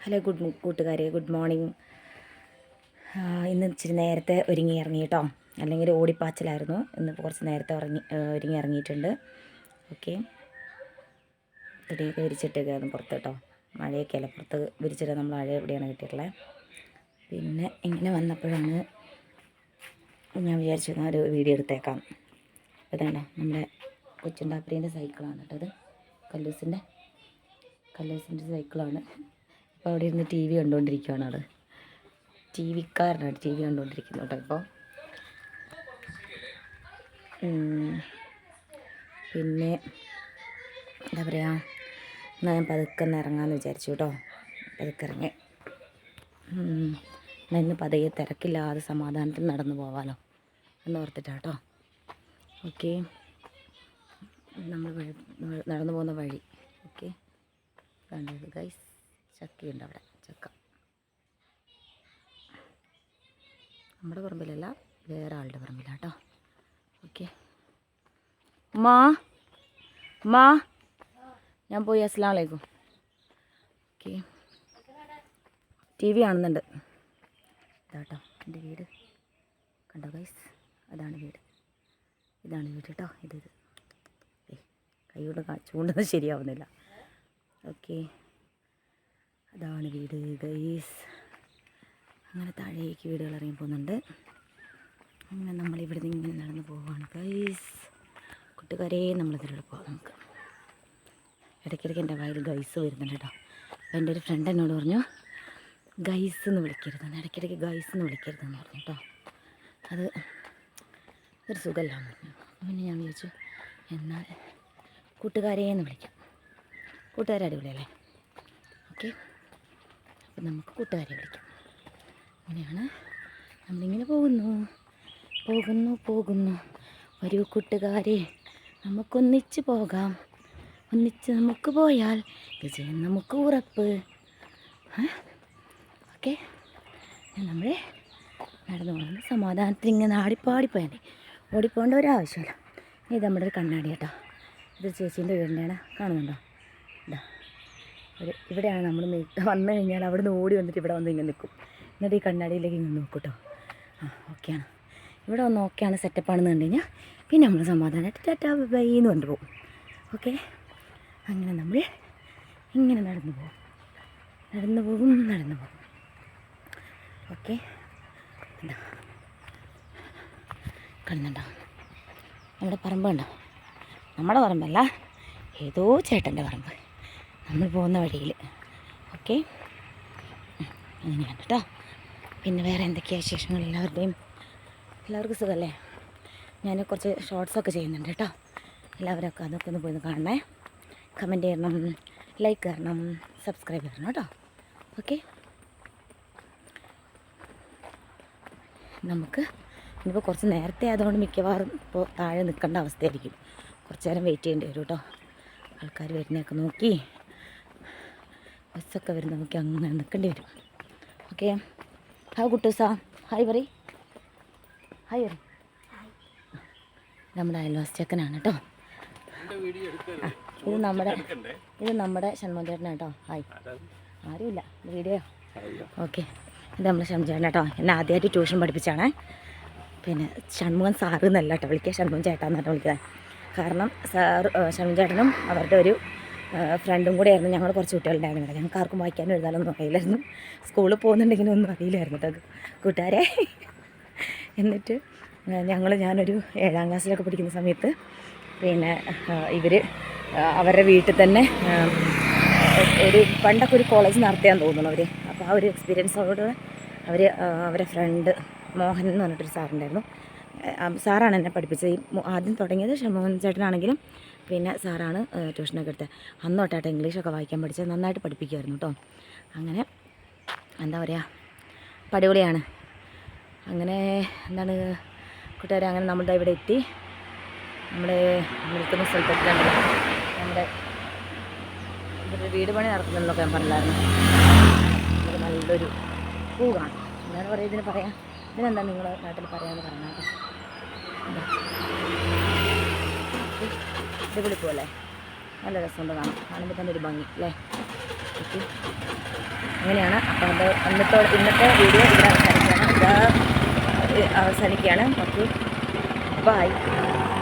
Hello കൂട്ടുകാരെ, good morning. ഇന്ന് ഇച്ചിരി നേരത്തെ ഒരുങ്ങി ഇറങ്ങി കേട്ടോ, അല്ലെങ്കിൽ ഓടിപ്പാച്ചിലായിരുന്നു. ഇന്നിപ്പോൾ കുറച്ച് നേരത്തെ ഒരുങ്ങി ഇറങ്ങിയിട്ടുണ്ട്. ഓക്കെ, തുണിയൊക്കെ വിരിച്ചിട്ടൊക്കെയായിരുന്നു പുറത്ത് കേട്ടോ. മഴയൊക്കെ അല്ല, പുറത്ത് വിരിച്ചിട്ട് നമ്മൾ മഴ എവിടെയാണ് കിട്ടിയിട്ടുള്ളത്. പിന്നെ ഇങ്ങനെ വന്നപ്പോഴാണ് ഞാൻ വിചാരിച്ചു ഒരു വീഡിയോ എടുത്തേക്കാം. ഇതാണോ നമ്മുടെ കൊച്ചുണ്ടാപ്രീൻ്റെ സൈക്കിളാണ് കേട്ടോ. അത് കല്ലൂസിൻ്റെ സൈക്കിളാണ്. അപ്പോൾ അവിടെ ഇരുന്ന് ടി വി കണ്ടുകൊണ്ടിരിക്കുകയാണ്. അവിടെ ടി വിക്കാരനാണ് ടി വി കണ്ടുകൊണ്ടിരിക്കുന്നത് കേട്ടോ. ഇപ്പോൾ പിന്നെ എന്താ പറയുക, എന്നാൽ ഞാൻ പതുക്കെ ഇറങ്ങാമെന്ന് വിചാരിച്ചു കേട്ടോ. പതുക്കെ ഇറങ്ങി ഇന്ന് പതിയെ തിരക്കില്ലാതെ സമാധാനത്തിൽ നടന്നു പോവാമല്ലോ എന്ന് ഓർത്തിട്ടാണ് കേട്ടോ. ഓക്കെ, നമ്മൾ നടന്നു പോകുന്ന വഴി. ഓക്കെ, കണ്ടത് ഗൈസ്, ചക്കയുണ്ട് അവിടെ. ചക്ക നമ്മുടെ പറമ്പിലല്ല, വേറെ ആളുടെ പറമ്പിലാണ് കേട്ടോ. ഓക്കെ, മാ ഞാൻ പോയി. അസ്സലാമു അലൈക്കും. ഓക്കെ, ടി വി കാണുന്നുണ്ട്. ഇതാട്ടോ എൻ്റെ വീട്, കണ്ടോ ഗൈസ്, അതാണ് വീട്. ഇതാണ് വീട് കേട്ടോ. ഇത് കൈ കൊണ്ട് ചൂണ്ടുന്നത് ശരിയാവുന്നില്ല. ഓക്കെ, അതാണ് വീട് ഗൈസ്. അങ്ങനെ താഴേക്ക് വീടുകൾ ഇറങ്ങി പോകുന്നുണ്ട്. അങ്ങനെ നമ്മളിവിടെ നിന്ന് ഇങ്ങനെ നടന്ന് പോവുകയാണ് ഗൈസ്. കൂട്ടുകാരെ, നമ്മളിതിലൂടെ പോകാം. നമുക്ക് ഇടയ്ക്കിടയ്ക്ക് എൻ്റെ വായിൽ ഗൈസ് വരുന്നുണ്ട് കേട്ടോ. അപ്പോൾ എൻ്റെ ഒരു ഫ്രണ്ട് എന്നോട് പറഞ്ഞു, ഗൈസ് എന്ന് വിളിക്കരുതെന്ന്, ഇടയ്ക്കിടയ്ക്ക് ഗൈസ് എന്ന് വിളിക്കരുതെന്ന് പറഞ്ഞു കേട്ടോ. അത് ഒരു സുഖമല്ലാന്ന് പറഞ്ഞു. പിന്നെ ഞാൻ വിചാരിച്ചു എന്നാൽ കൂട്ടുകാരെ എന്ന് വിളിക്കാം. കൂട്ടുകാരെ അടിപൊളിയല്ലേ? ഓക്കെ, അപ്പം നമുക്ക് കൂട്ടുകാരെ വിളിക്കാം. അങ്ങനെയാണ് നമ്മളിങ്ങനെ പോകുന്നു. ഒരു കൂട്ടുകാരെ, നമുക്കൊന്നിച്ച് പോകാം. ഒന്നിച്ച് നമുക്ക് പോയാൽ വിജയം നമുക്ക് ഉറപ്പ്. ഓക്കെ, നമ്മൾ നടന്നു പോകുന്നത് സമാധാനത്തിൽ ഇങ്ങനെ ആടിപ്പാടിപ്പോയാൽ ഓടിപ്പോകേണ്ട ഒരാവശ്യമില്ല. ഇത് നമ്മുടെ ഒരു കണ്ണാടി കേട്ടോ. ഇത് ചേച്ചീൻ്റെ വീടിൻ്റെയാണ്, കാണുന്നുണ്ടോ? ഇതാ ഇവിടെയാണ് നമ്മൾ വന്നു കഴിഞ്ഞാൽ അവിടെ നിന്ന് ഓടി വന്നിട്ട് ഇവിടെ വന്ന് ഇങ്ങനെ നിൽക്കും. എന്നിട്ട് ഈ കണ്ണാടിയിലേക്ക് ഇങ്ങനെ നോക്കും കേട്ടോ. ഓക്കെയാണ്, ഇവിടെ വന്ന് ഓക്കെയാണ്, സെറ്റപ്പാണെന്ന് കണ്ടു കഴിഞ്ഞാൽ പിന്നെ നമ്മൾ സമാധാനമായിട്ട് ടാറ്റാ ബൈ എന്ന് കൊണ്ടുപോകും. ഓക്കെ, അങ്ങനെ നമ്മൾ ഇങ്ങനെ നടന്നു പോകും. ഓക്കെ, എന്താ കാണുന്നുണ്ടോ നമ്മുടെ പറമ്പ്? കണ്ടോ? നമ്മുടെ പറമ്പല്ല, ഏതോ ചേട്ടൻ്റെ പറമ്പ്, നമ്മൾ പോകുന്ന വഴിയിൽ. ഓക്കെ, അങ്ങനെയാണ് കേട്ടോ. പിന്നെ വേറെ എന്തൊക്കെയാണ് വിശേഷങ്ങൾ? എല്ലാവർക്കും സുഖമല്ലേ? ഞാൻ കുറച്ച് ഷോർട്സൊക്കെ ചെയ്യുന്നുണ്ട് കേട്ടോ. എല്ലാവരൊക്കെ അതൊക്കെ ഒന്ന് പോയി കാണണേ. കമൻറ്റ് ചെയ്യണം, ലൈക്ക് തരണം, സബ്സ്ക്രൈബ് ചെയ്യണം കേട്ടോ. ഓക്കെ, നമുക്ക് ഇനിയിപ്പോൾ കുറച്ച് നേരത്തെ ആയതുകൊണ്ട് മിക്കവാറും ഇപ്പോൾ താഴെ നിൽക്കേണ്ട അവസ്ഥയായിരിക്കും. കുറച്ച് നേരം വെയിറ്റ് ചെയ്യേണ്ടി വരും കേട്ടോ. ആൾക്കാർ വരുന്നതൊക്കെ നോക്കി, ബസ്സൊക്കെ വരുന്ന നോക്കി അങ്ങനെ നിൽക്കേണ്ടി വരും. ഓക്കെ, ഹായ് കുട്ടൂസാ, ഹായ് പറ. നമ്മുടെ അയൽവാസിച്ചക്കനാണ് കേട്ടോ. ഇത് നമ്മുടെ ഷൺമോൻ ചേട്ടനാണ് കേട്ടോ. ഹായ്, ആരുമില്ല, വീഡിയോ. ഓക്കെ, ഇത് നമ്മുടെ ഷൺമോൻ ചേട്ടൻ കേട്ടോ. എന്നെ ആദ്യമായിട്ട് ട്യൂഷൻ പഠിപ്പിച്ചാണേ. പിന്നെ ഷൺമുഖൻ സാറ് എന്നല്ല കേട്ടോ വിളിക്കുക, ഷൺമുഖൻ ചേട്ടാന്നാട്ടോ വിളിക്കുന്നത്. കാരണം ഷൺമുഖൻ ചേട്ടനും അവരുടെ ഒരു ഫ്രണ്ടും കൂടെ ആയിരുന്നു. ഞങ്ങൾ കുറച്ച് കുട്ടികളുണ്ടായിരുന്നു ഇവിടെ. ഞങ്ങൾക്ക് ആർക്കും വായിക്കാനും എഴുതാനൊന്നും അറിയില്ലായിരുന്നു. സ്കൂളിൽ പോകുന്നുണ്ടെങ്കിലും ഒന്നും അറിയില്ലായിരുന്നു കേട്ടോ കൂട്ടുകാരെ. എന്നിട്ട് ഞാനൊരു 7ാം ക്ലാസ്സിലൊക്കെ പഠിക്കുന്ന സമയത്ത് പിന്നെ ഇവർ അവരുടെ വീട്ടിൽ തന്നെ പണ്ടൊക്കെ ഒരു കോളേജ് നടത്തിയാൻ തോന്നുന്നു അവർ. അപ്പോൾ ആ ഒരു എക്സ്പീരിയൻസോട് അവരെ ഫ്രണ്ട് മോഹൻ എന്ന് പറഞ്ഞിട്ടൊരു സാറുണ്ടായിരുന്നു. സാറാണ് എന്നെ പഠിപ്പിച്ചത്. ആദ്യം തുടങ്ങിയത് ഷൺമോഹൻ ചേട്ടനാണെങ്കിലും പിന്നെ സാറാണ് ട്യൂഷനൊക്കെ എടുത്തത്. അന്ന് തൊട്ടായിട്ട് ഇംഗ്ലീഷൊക്കെ വായിക്കാൻ പഠിച്ചത്. നന്നായിട്ട് പഠിപ്പിക്കുമായിരുന്നു കേട്ടോ. അങ്ങനെ എന്താ പറയുക, അടിപൊളിയാണ്. അങ്ങനെ എന്താണ് കൂട്ടുകാരെ, അങ്ങനെ നമ്മളുടെ ഇവിടെ എത്തി. നമ്മുടെ നിൽക്കുന്ന സ്ഥലത്തെത്തില്ല, നമ്മുടെ ഇവിടെ വീട് പണി നടത്തുന്നതെന്നൊക്കെ ഞാൻ പറഞ്ഞില്ലായിരുന്നു. ഇവിടെ നല്ലൊരു പൂ കാണും. എന്താണ് പറയുക ഇതിന് പറയാം, ഇതിനെന്താ നിങ്ങളുടെ നാട്ടിൽ പറയാമെന്ന് പറഞ്ഞാൽ അടിപൊളി പോലെ നല്ല രസമുണ്ട് കാണാൻ. കാണുമ്പോൾ തന്നെ ഒരു ഭംഗി അല്ലേ? ഓക്കെ, അങ്ങനെയാണ്. അപ്പോൾ അത് ഇന്നത്തെ വീഡിയോ ഇവിടെ അവസാനിക്കുകയാണ്. Okay, by.